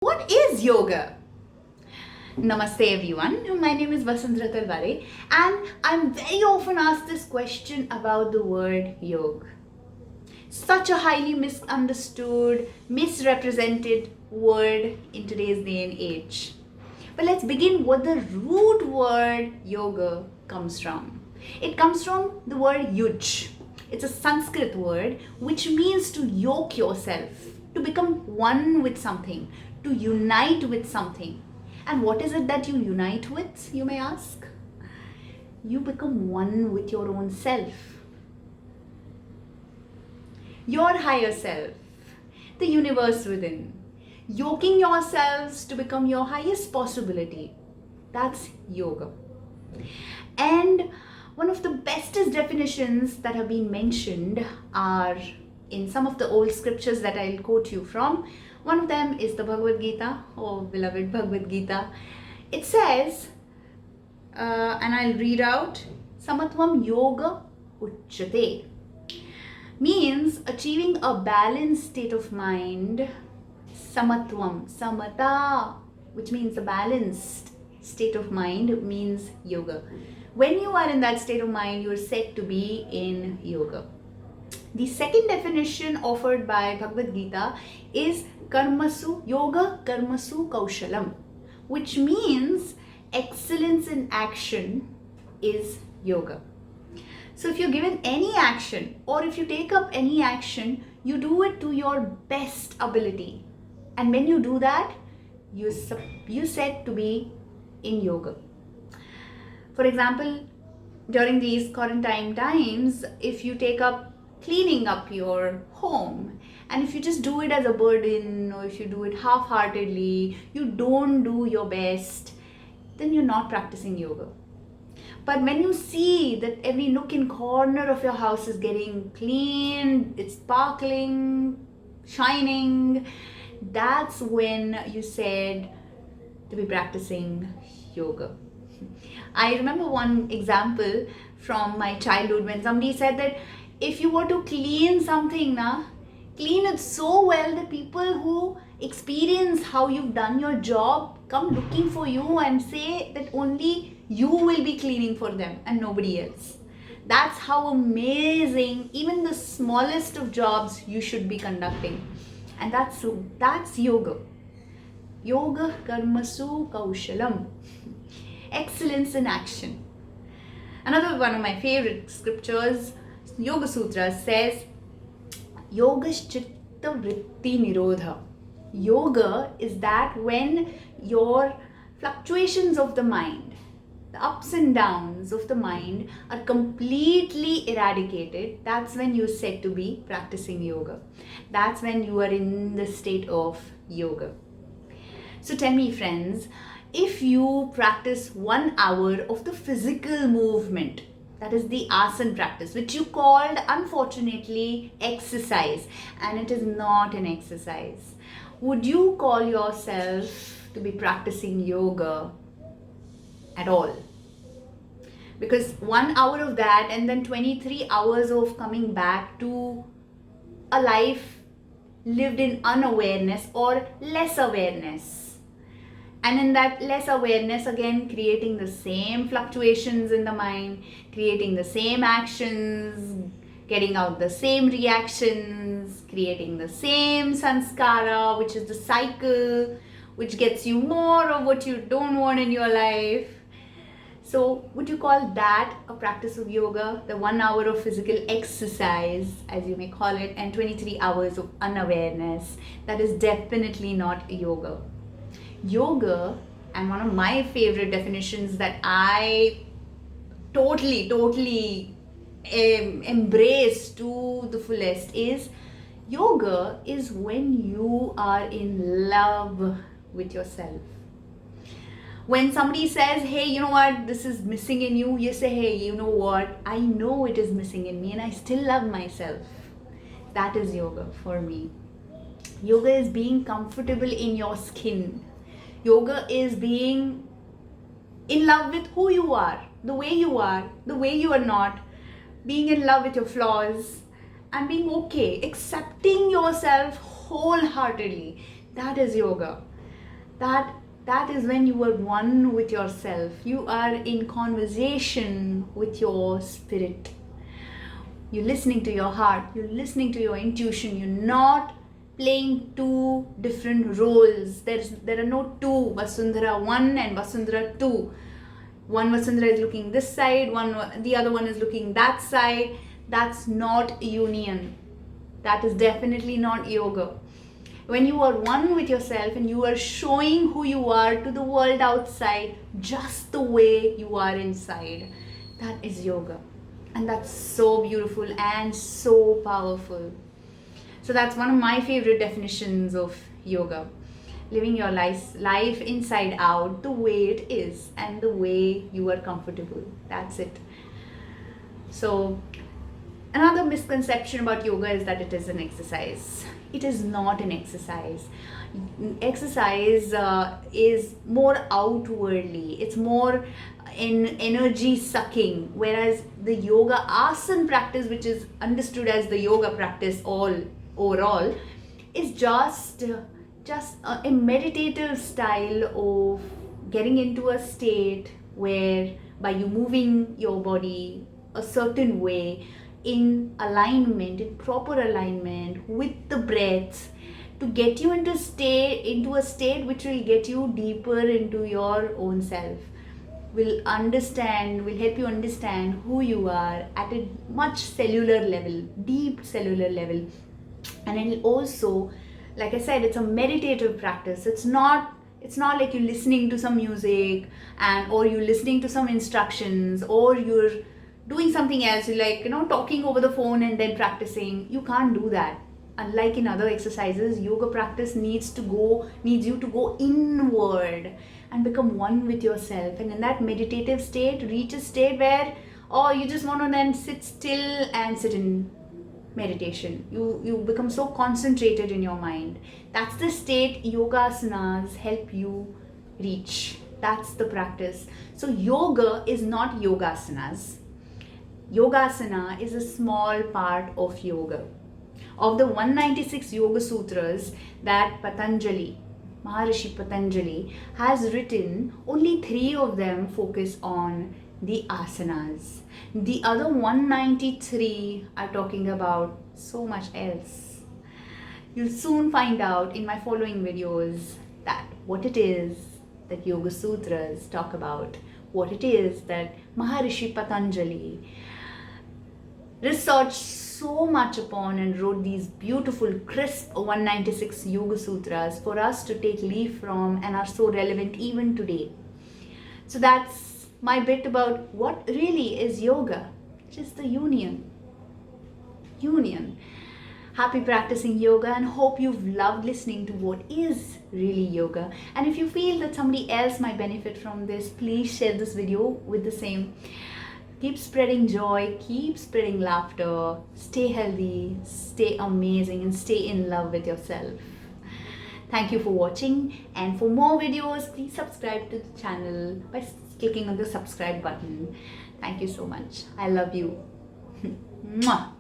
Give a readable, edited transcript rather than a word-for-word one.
What is yoga? Namaste everyone, my name is Vasundhara Talware and I'm very often asked this question about the word yoga. Such a highly misunderstood, misrepresented word in today's day and age. But let's begin what the root word yoga comes from. It comes from the word yuj. It's a Sanskrit word which means to yoke yourself, to become one with something, to unite with something. And what is it that you unite with, you may ask? You become one with your own self, your higher self, the universe within. Yoking yourselves to become your highest possibility. That's yoga. And one of the bestest definitions that have been mentioned are in some of the old scriptures that I'll quote you from. One of them is the Bhagavad Gita, oh beloved Bhagavad Gita. It says, and I'll read out, Samatvam Yoga Uchyate, means achieving a balanced state of mind. Samatvam, samata, which means a balanced state of mind, means yoga. When you are in that state of mind, you are said to be in yoga. The second definition offered by Bhagavad Gita is karmasu, yoga karmasu kaushalam, which means excellence in action is yoga. So if you're given any action or if you take up any action, you do it to your best ability. And when you do that, you're said to be in yoga. For example, during these quarantine times, if you take up cleaning up your home, and if you just do it as a burden, or if you do it half-heartedly, you don't do your best, then you're not practicing yoga. But when you see that every nook and corner of your house is getting clean, it's sparkling, shining, that's when you said to be practicing yoga. I remember one example from my childhood when somebody said that if you were to clean something, clean it so well that people who experience how you've done your job come looking for you and say that only you will be cleaning for them and nobody else. That's how amazing even the smallest of jobs you should be conducting. And that's yoga. Yoga karmasu kaushalam. Excellence in action. Another one of my favorite scriptures, Yoga Sutra, says, Yogaschitta vritti nirodha. Yoga is that when your fluctuations of the mind, the ups and downs of the mind are completely eradicated. That's when you're said to be practicing yoga. That's when you are in the state of yoga. So tell me, friends, if you practice 1 hour of the physical movement, that is the asana practice, which you called unfortunately exercise, and it is not an exercise, would you call yourself to be practicing yoga at all? Because 1 hour of that and then 23 hours of coming back to a life lived in unawareness or less awareness. And in that less awareness, again, creating the same fluctuations in the mind, creating the same actions, getting out the same reactions, creating the same sanskara, which is the cycle, which gets you more of what you don't want in your life. So would you call that a practice of yoga? The 1 hour of physical exercise, as you may call it, and 23 hours of unawareness. That is definitely not yoga. Yoga, and one of my favorite definitions that I totally embrace to the fullest, is yoga is when you are in love with yourself. When somebody says, hey, you know what, this is missing in you, you say, hey, you know what, I know it is missing in me and I still love myself. That is yoga for me. Yoga is being comfortable in your skin. Yoga is being in love with who you are, the way you are not, being in love with your flaws and being okay, accepting yourself wholeheartedly. That is yoga. That is when you are one with yourself. You are in conversation with your spirit. You're listening to your heart, you're listening to your intuition, you're not playing two different roles. There are no two Vasundhara 1 and Vasundhara 2. One Vasundhara is looking this side, the other one is looking that side. That's not union. That is definitely not yoga. When you are one with yourself and you are showing who you are to the world outside just the way you are inside, that is yoga. And that's so beautiful and so powerful. So that's one of my favorite definitions of yoga. Living your life inside out the way it is and the way you are comfortable. That's it. So another misconception about yoga is that it is an exercise. It is not an exercise. Exercise is more outwardly, it's more in energy sucking, whereas the yoga asana practice, which is understood as the yoga practice all overall, is just a meditative style of getting into a state where by you moving your body a certain way in alignment, in proper alignment with the breath, to get you into a state which will get you deeper into your own self, will help you understand who you are at a much cellular level, deep cellular level. And it'll also, like I said, it's a meditative practice. It's not like you're listening to some music or you're listening to some instructions, or you're doing something else, like talking over the phone and then practicing. You can't do that. Unlike in other exercises, yoga practice needs you to go inward and become one with yourself. And in that meditative state, reach a state where you just want to then sit still and sit in meditation. You become so concentrated in your mind. That's the state yogasanas help you reach. That's the practice. So yoga is not yogasanas. Yogasana is a small part of yoga. Of the 196 Yoga Sutras that Maharishi Patanjali has written, only 3 of them focus on the asanas. The other 193 are talking about so much else. You'll soon find out in my following videos that what it is that Yoga Sutras talk about, what it is that Maharishi Patanjali researched so much upon and wrote these beautiful, crisp 196 Yoga Sutras for us to take leaf from and are so relevant even today. So that's my bit about what really is yoga, which is the union. Happy practicing yoga, and hope you've loved listening to what is really yoga. And if you feel that somebody else might benefit from this, please share this video with the same. Keep spreading joy, keep spreading laughter, stay healthy, stay amazing, and stay in love with yourself. Thank you for watching, and for more videos, please subscribe to the channel by clicking on the subscribe button. Thank you so much. I love you. Mwah.